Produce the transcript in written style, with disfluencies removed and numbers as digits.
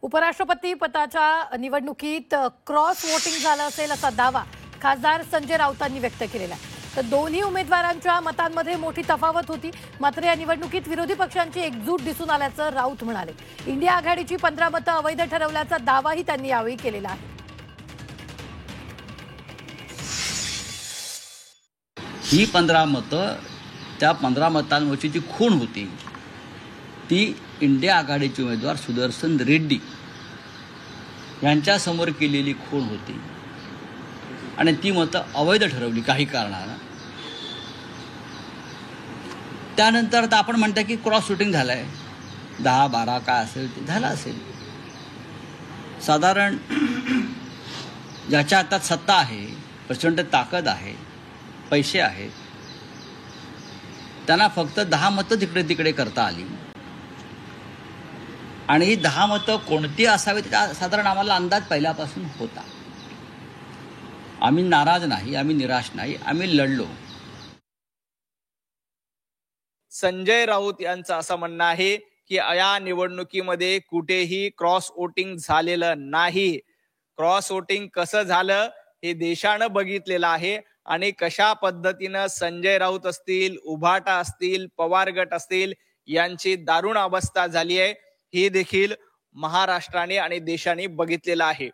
उपराष्ट्रपती पदाच्या निवडणुकीत क्रॉस वोटिंग झालं असेल असा दावा खासदार संजय राऊतांनी व्यक्त केलेला आहे. तर दोन्ही उमेदवारांच्या मतांमध्ये मोठी तफावत होती. मात्र या निवडणुकीत विरोधी पक्षांची एकजूट दिसून आल्याचं राऊत म्हणाले. इंडिया आघाडीची 15 मतं अवैध ठरवल्याचा दावाही त्यांनी यावेळी केलेला आहे. ही 15 मतं, त्या 15 मतांवरची जी खूण होती ती इंडिया आघाडीचे उमेदवार सुदर्शन रेड्डी यांच्यासमोर केलेली खूण होती आणि ती मतं अवैध ठरवली काही कारणानं. त्यानंतर आता आपण म्हणता की क्रॉस वोटिंग झालं आहे, 10-12 काय असेल ते झालं असेल. साधारण ज्याच्या हातात सत्ता आहे, प्रचंड ताकद आहे, पैसे आहेत, त्यांना फक्त 10 मतं तिकडे तिकडे करता आली आणि ही 10 मतं कोणती असावीत साधारण आम्हाला अंदाज पहिल्यापासून होता. आम्ही नाराज नाही, आम्ही निराश नाही, आम्ही लढलो. संजय राऊत यांचं असं म्हणणं आहे की या निवडणुकीमध्ये कुठेही क्रॉस वोटिंग झालेलं नाही. क्रॉस वोटिंग कसं झालं हे देशानं बघितलेलं आहे आणि कशा पद्धतीनं संजय राऊत असतील, उभाटा असतील, पवार गट असतील यांची दारुण अवस्था झाली आहे हे देखील महाराष्ट्राने आणि देशाने बघितलेलं आहे.